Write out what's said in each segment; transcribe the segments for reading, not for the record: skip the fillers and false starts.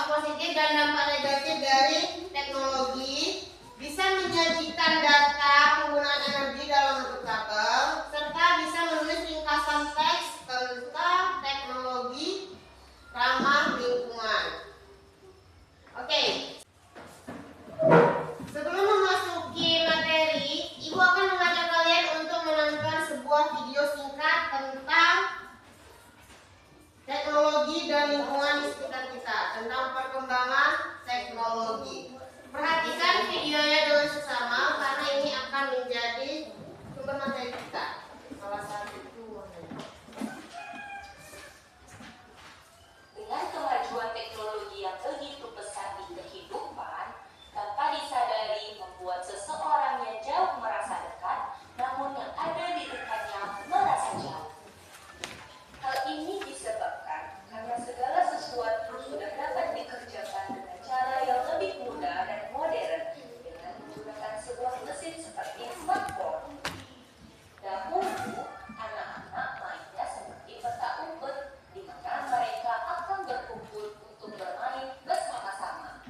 dampak positif dan dampak negatif dari teknologi, bisa menyajikan data penggunaan energi dalam bentuk tabel, serta bisa menulis ringkasan teks tentang teknologi ramah lingkungan. Oke. Sebelum memasuki materi, Ibu akan mengajak kalian untuk menonton sebuah video singkat tentang teknologi dan lingkungan di sekitar kita, tentang perkembangan teknologi. Perhatikan videonya dengan seksama karena ini akan menjadi sumber materi kita. Salah satu itu. Dengan kemajuan teknologi yang begitu pesat di kehidupan, tanpa disadari membuat seseorang yang jauh merasa dekat, namun yang ada di dekatnya merasa jauh. Hal ini disebabkan karena segala sesuatu sudah dapat dikerjakan dengan cara yang lebih mudah dan modern dengan menggunakan sebuah mesin seperti smartphone. Dahulu, anak-anak mainnya seperti petak umpet, di mana mereka akan berkumpul untuk bermain bersama-sama.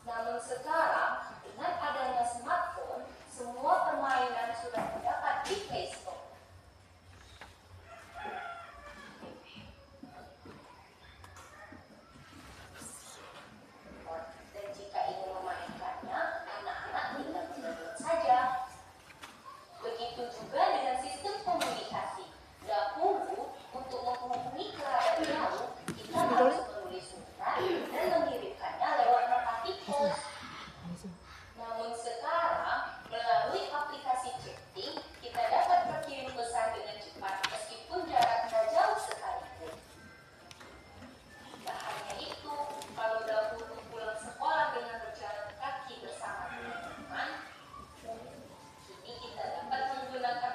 Namun sekarang, dengan adanya smartphone, semua permainan sudah dapat di Play Store. Dan jika ingin memainkannya, anak-anak tinggal mendownload saja. Begitu juga dengan sistem komunikasi. Dahulu, untuk menghubungi kerabat jauh, kita harus menulis surat dan mengirimkannya lewat merpati pos. Namun sekarang, melalui aplikasi chatting, kita dapat berkirim pesan dengan cepat meskipun jaraknya jauh sekalipun. Tak hanya itu, kalau dahulu pulang sekolah dengan berjalan kaki bersama teman-teman, kini kita dapat menggunakan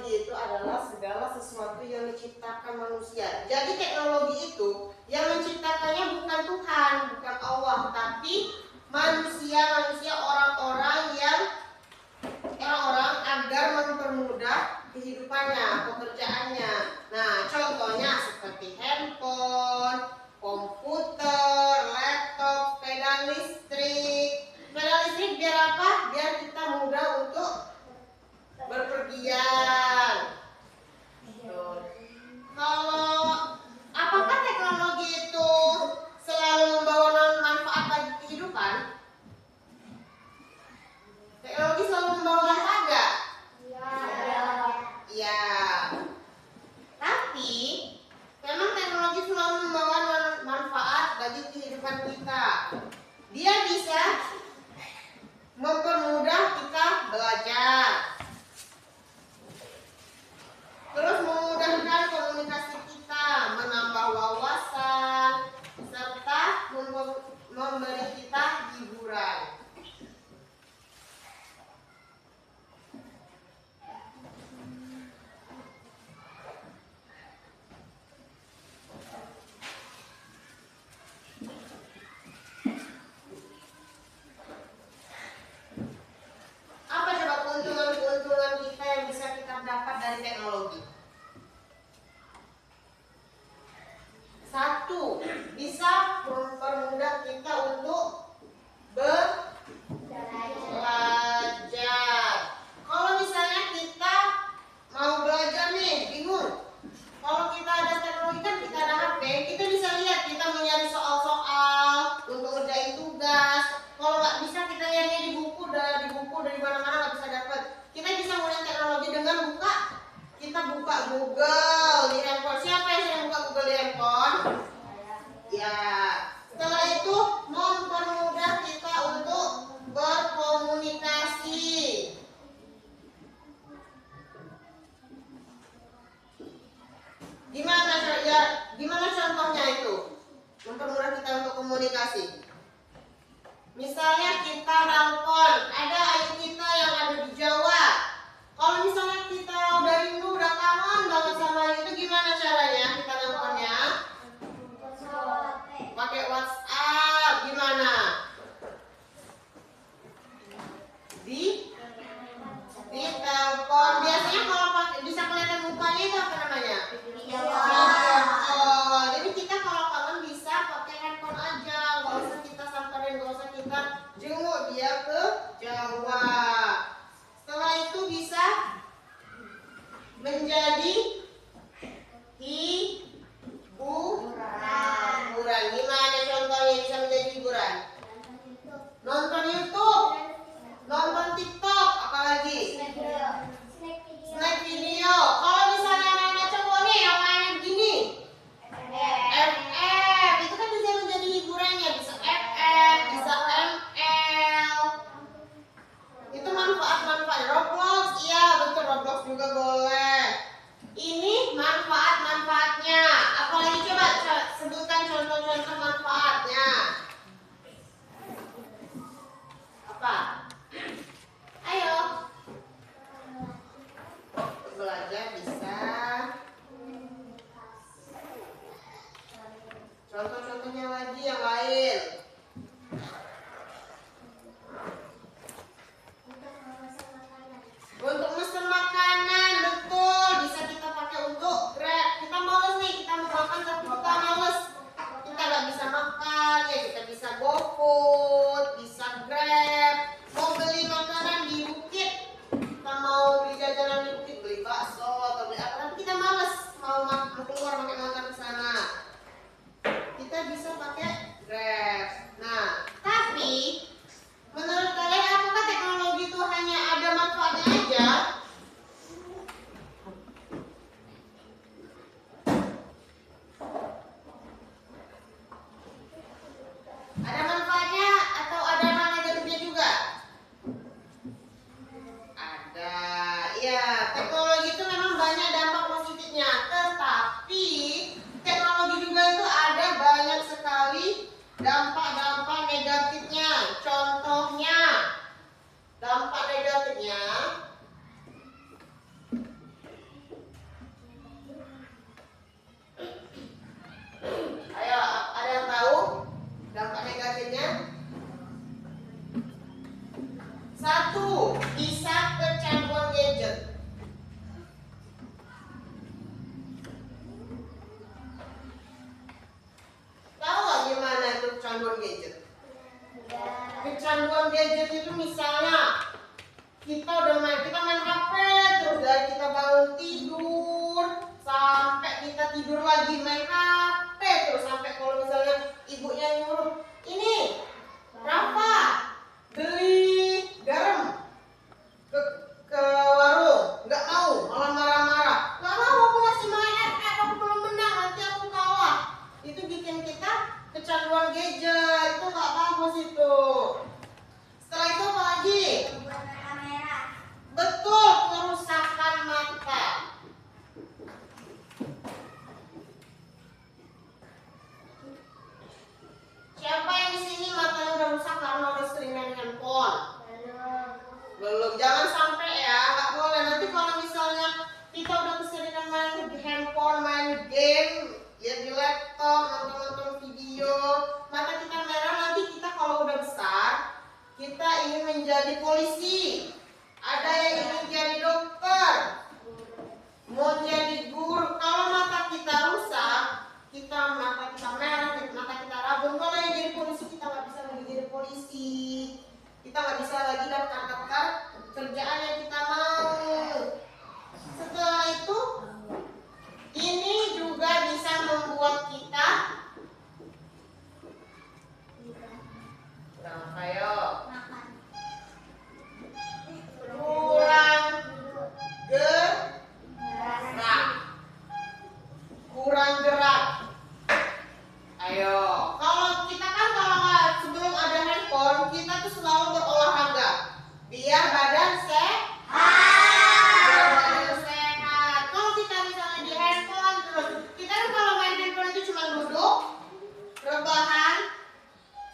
teknologi itu adalah segala sesuatu yang diciptakan manusia. Jadi teknologi itu yang menciptakannya bukan Tuhan, bukan Allah, tapi manusia, orang-orang agar mempermudah kehidupannya, pekerjaannya. Nah, contohnya seperti handphone, komputer, laptop, sepeda listrik. Sepeda listrik biar apa? Biar kita mudah untuk berpergian. Kalau apakah teknologi itu selalu membawa manfaat bagi kehidupan? Teknologi selalu membawa manfaat nggak? Iya. Tapi memang teknologi selalu membawa manfaat bagi kehidupan kita. Dia bisa mempermudah kita belajar. Terus memudahkan komunikasi kita, menambah wawasan, serta memberi kita hiburan. Apa coba keuntungan-keuntungan kita yang bisa kita dapat dari teknologi? Satu, bisa mempermudah kita untuk belajar. Kalau misalnya kita mau belajar nih, bingung. Kalau kita ada teknologi kan kita ada HP, kita bisa lihat, kita mau nyari soal-soal untuk ngerjain tugas. Kalau nggak bisa kita nyari di buku dari mana-mana nggak bisa dapat. Kita bisa menggunakan teknologi dengan kita buka Google di handphone. Siapa yang sering buka Google di handphone? Ya. Setelah itu mempermudah kita untuk berkomunikasi. Gimana contohnya itu? Mempermudah kita untuk komunikasi. Misalnya kita nelpon, ada ayah kita yang ada di Jawa. Kalau misalnya kita udah rindu, udah kangen banget sama ayah itu, gimana caranya kita nelponnya? Pakai WhatsApp, gimana? Di telepon. Biasanya kalau bisa kelihatan mukanya itu apa namanya? Video call. Jadi kita kalau kangen bisa pakai handphone aja, nggak usah kita samperin, nggak usah kita jenguk dia ke Jawa. Setelah itu bisa menjadi hiburan. Gimana contohnya bisa menjadi hiburan? Nonton YouTube, nonton TikTok, apalagi? Snack video. Kalau misalnya anak-anak cowok nih yang mainnya begini, FF, itu kan bisa menjadi hiburannya, bisa FF, bisa ML. Itu manfaat-manfaat. Roblox, iya betul, Roblox juga boleh. Ini manfaat-manfaatnya. Apalagi coba sebutkan contoh-contoh manfaatnya. Apa? Ayo. Belajar bisa. Contoh-contohnya lagi yang lain. Untuk mesen makanan, kita main HP terus dari kita bangun tidur sampai kita tidur lagi main HP terus sampai kalau misalnya ibunya nyuruh ini Rafa beli garam ke warung, nggak mau, malah marah-marah. Nggak mau, aku masih main FF, aku belum menang, nanti aku kalah. Itu bikin kita kecanduan gadget, itu nggak bagus itu. Setelah itu apa lagi? Pembuatan kamera. Betul, kerusakan mata. Siapa yang di sini matanya udah rusak karena udah sering main handphone? Belum, jangan sampai ya, nggak boleh. Nanti kalau misalnya kita udah keseringan main handphone, main game, ya di laptop, nonton video, mata kita merah. Nanti kita kalau udah besar, kita ingin menjadi polisi, ada yang ingin jadi dokter, mau jadi guru. Kalau mata kita rusak, mata kita merah, mata kita rabun. Kalau yang jadi polisi kita nggak bisa lagi jadi polisi. Kita nggak bisa lagi daftar kerjaan yang kita mau. Setelah itu, ini juga bisa membuat kita kurang apa yo? Kurang gerak. Kurang gerak. Ayo, kalau kita kan sebelum ada handphone kita tuh selalu berolahraga biar badan sehat. Kalau kita misalnya di handphone terus, kita kan kalau main handphone itu cuma duduk, rebahan,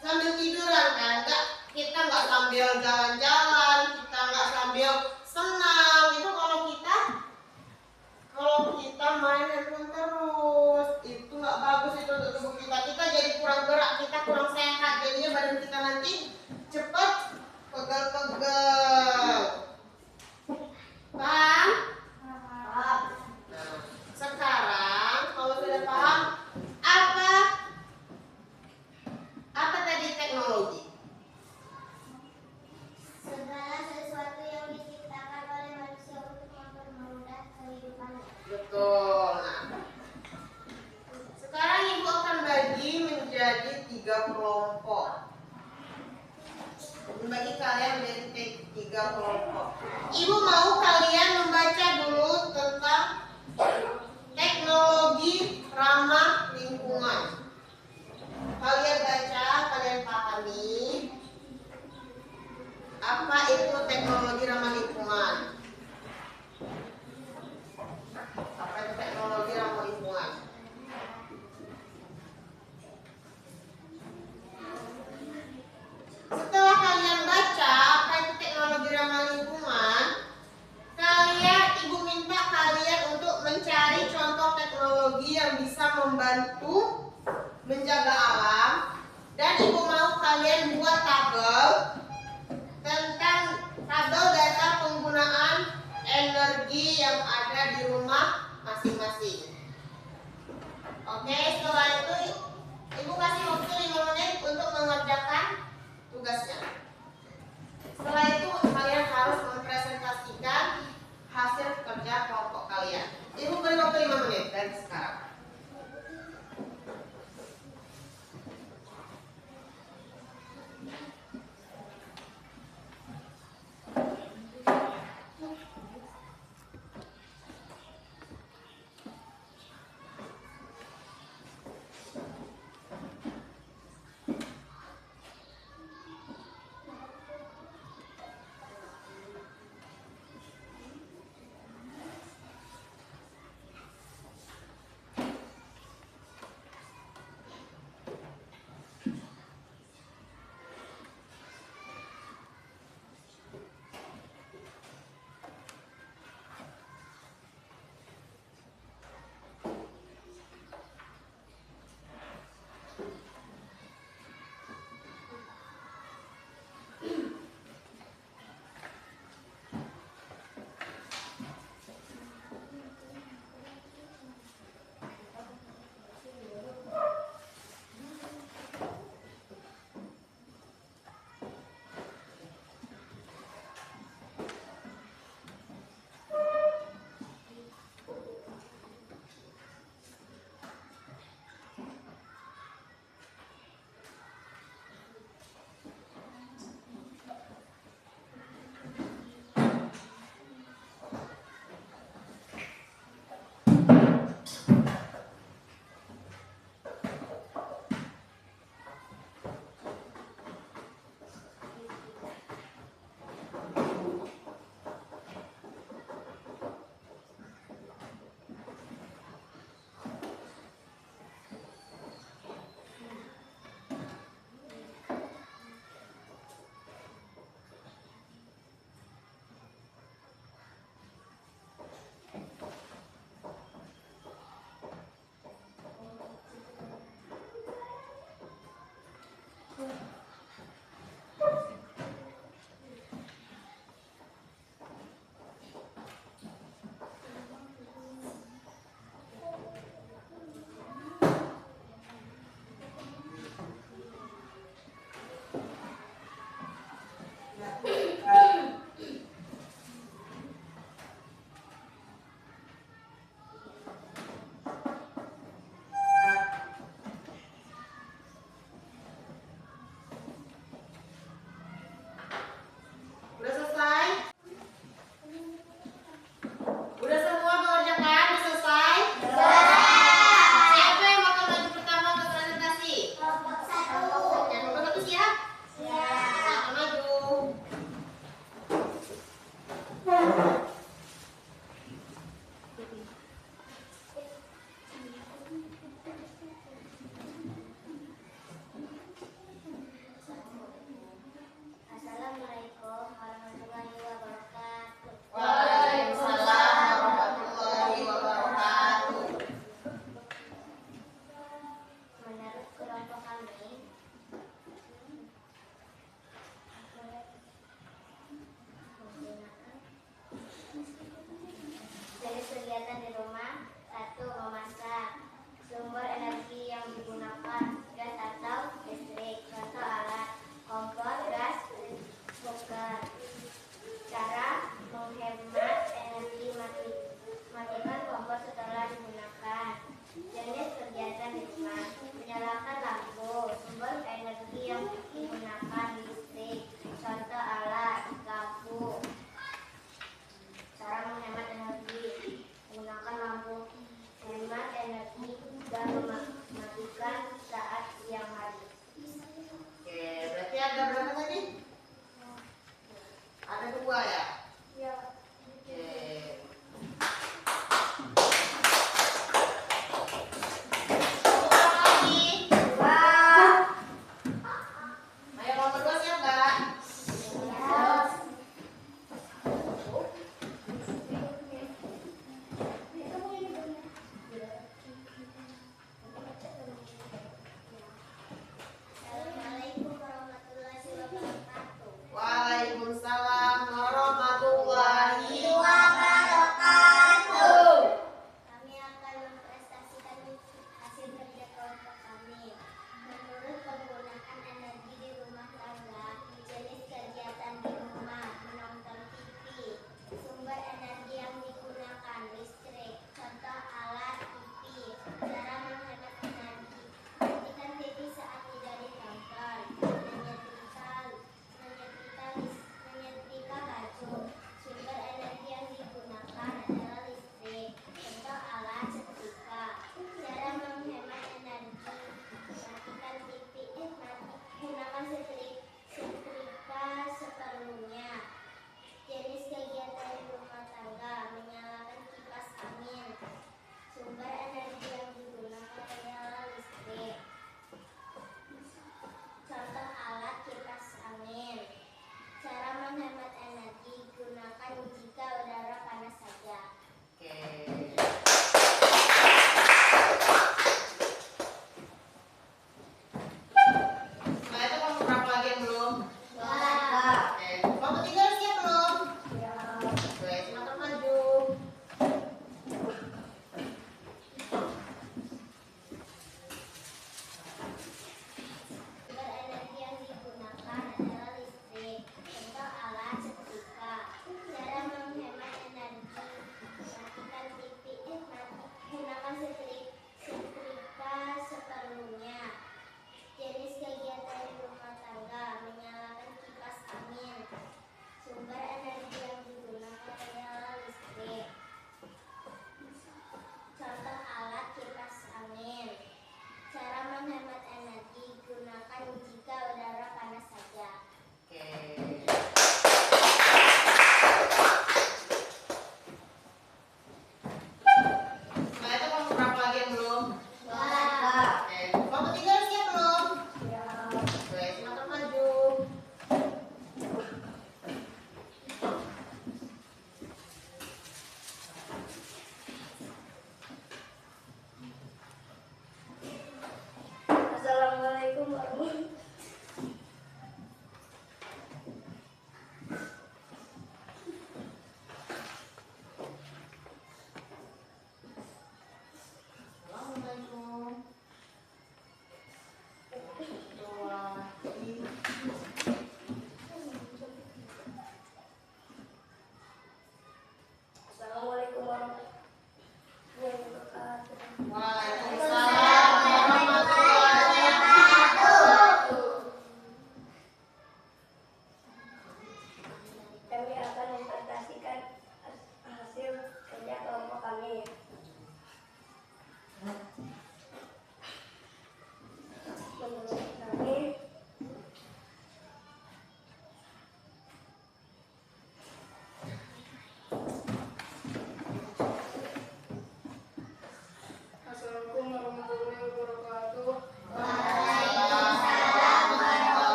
sambil tiduran kan? Kita nggak sambil jalan-jalan, kita nggak sambil senam. Itu kalau kita main handphone terus, itu nggak bagus itu untuk tubuh kita. Kita jadi kurang gerak, kita kurang sehat. Jadinya badan kita nanti cepat pegel-pegel. Paham? Paham. Nah, sekarang kalau sudah paham, apa tadi teknologi? Segala sesuatu yang diciptakan oleh manusia untuk mempermudah kehidupan. Betul. Nah, sekarang ibu akan bagi menjadi 3 kelompok. Membagi kalian menjadi 3 kelompok. Ibu mau kalian membaca dulu tentang teknologi ramah lingkungan. Kalian baca, kalian pahami apa itu teknologi ramah lingkungan. Apa itu teknologi ramah lingkungan? Setelah kalian baca apa itu teknologi ramah lingkungan, ibu minta kalian untuk mencari contoh teknologi yang bisa membantu menjaga alam, dan ibu mau kalian buat tabel tentang data penggunaan energi yang ada di rumah masing-masing. Oke, setelah itu ibu kasih waktu 5 menit untuk mengerjakan tugasnya. Setelah itu kalian harus mempresentasikan hasil kerja kelompok kalian. Ibu beri waktu 5 menit dari sekarang.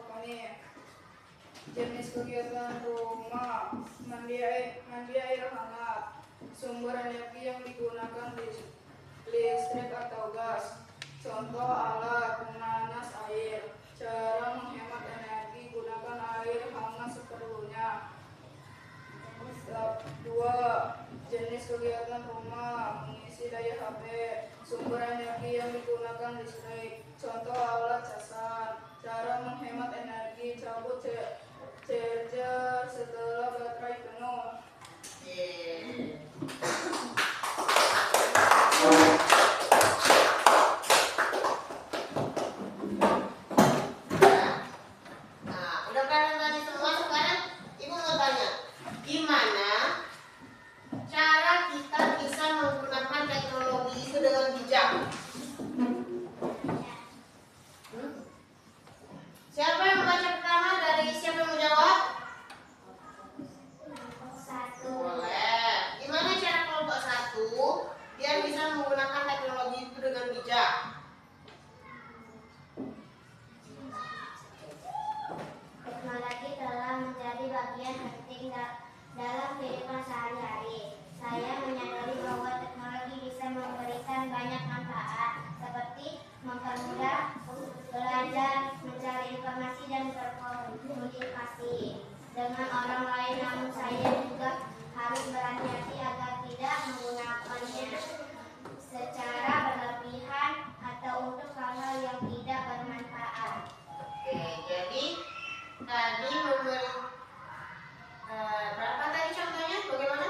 Makapanin. Jenis kegiatan rumah, mandi air hangat, sumber energi yang digunakan listrik atau gas. Contoh alat pemanas air. Cara menghemat energi, gunakan air hangat seperlunya. 2. Jenis kegiatan rumah, mengisi daya HP. Sumber energi yang digunakan listrik. Contoh alat casan. Cara menghemat energi, cabut charger setelah baterai penuh. Nah, udah pernah tadi semua. Sekarang Ibu mau tanya, gimana cara kita bisa menggunakan teknologi itu dengan bijak? Siapa yang membaca pertama? Dari siapa yang mau jawab? Satu. Boleh. Gimana cara kelompok 1 biar bisa menggunakan teknologi itu dengan bijak? Teknologi telah menjadi bagian penting dalam kehidupan sehari-hari. Saya menyadari bahwa teknologi bisa memberikan banyak manfaat, seperti mempermudah belajar, mencari informasi, dan berkomunikasi dengan orang lain. Namun saya juga harus berhati-hati agar tidak menggunakannya secara berlebihan atau untuk hal-hal yang tidak bermanfaat. Oke, jadi tadi memberi berapa tadi contohnya? Bagaimana?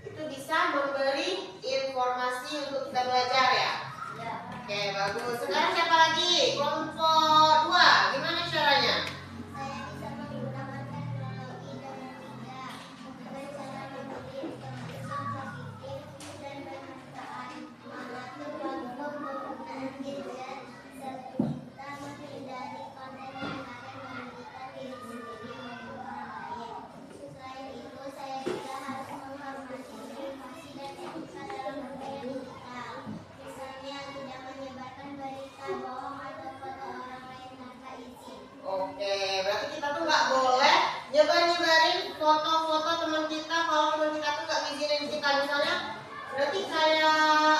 Itu bisa memberi informasi untuk kita belajar ya? Ya. Oke, bagus. Sekarang siapa lagi? Kelompok 2. Gimana caranya? Saya bisa menggunakan teknologi dengan bijak dengan cara memberi informasi yang positif dan bermanfaat, mengatur waktu penggunaan gadget, serta menghindari konten yang akan merugikan diri sendiri maupun orang lain. Selain itu, saya juga harus menghormati privasi dan etika dalam dunia digital. Misalnya, tidak menyebarkan berita bohong atau foto orang lain tanpa izin. Oke, berarti kita tuh nggak boleh nyebarin foto-foto teman kita kalau teman kita tuh nggak ngizinin kita. Misalnya, berarti kayak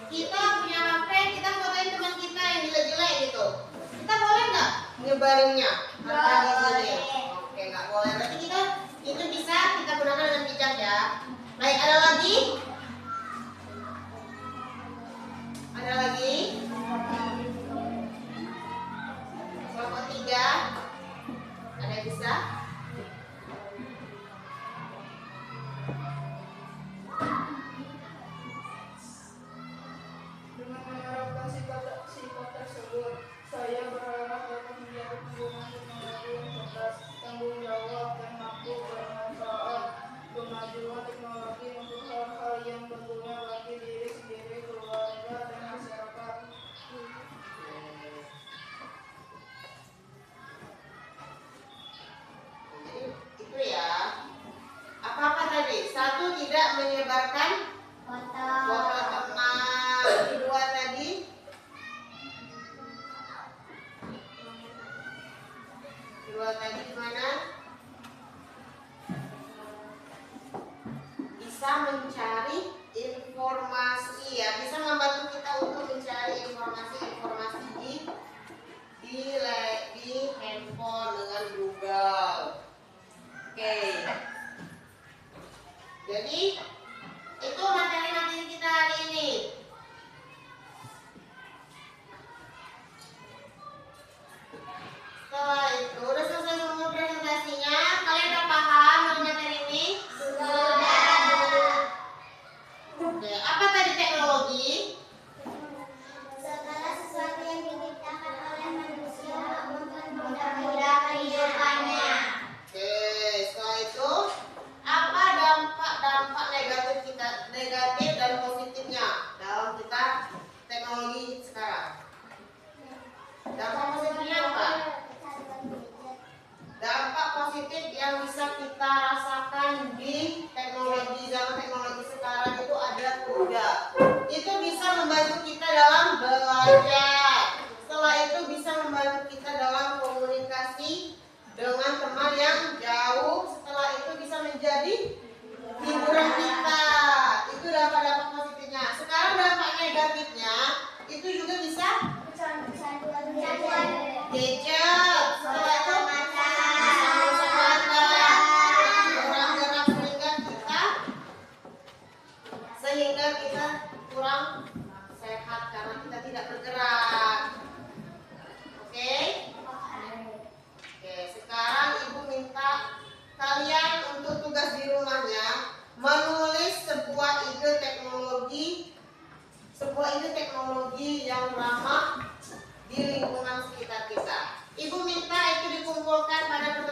kita punya HP, kita fotoin teman kita yang jelek-jelek gitu. Kita boleh nggak nyebarinnya tanpa Nggak diizinin? boleh. Oke, nggak boleh. Berarti kita itu bisa kita gunakan dengan bijak ya. Baik, ada lagi? Ada lagi? Kelompok 3. Ada yang bisa? Dengan menerapkan sifat tersebut, saya berharap dapat menjadi pengguna teknologi yang cerdas, tanggung jawab, dan mampu bermanfaat. Kemajuan teknologi untuk hal-hal yang berguna bagi diri sendiri, keluarga, dan masyarakat. Jadi itu ya. Apa-apa tadi? 1, tidak menyebarkan Foto. foto teman. 2 tadi? Kedua tadi gimana? Bisa mencari informasi ya, bisa membantu kita untuk mencari informasi di handphone dengan Google. Oke. Jadi itu materi-materi kita hari ini. Setelah itu udah selesai semua presentasinya. Kalian udah paham dengan materi ini? Oke, apa tadi teknologi? Segala sesuatu yang diciptakan oleh manusia untuk mempermudah kehidupannya. Oke, setelah itu apa dampak negatif dan positifnya dalam kita teknologi sekarang? Dampak positifnya apa? Dampak positif yang bisa kita rasakan di zaman teknologi sekarang itu ada 3. sehingga kita kurang sehat karena kita tidak bergerak. Oke? Oke, sekarang Ibu minta kalian untuk tugas di rumahnya menulis sebuah ide teknologi yang ramah di lingkungan sekitar kita. Ibu minta itu dikumpulkan pada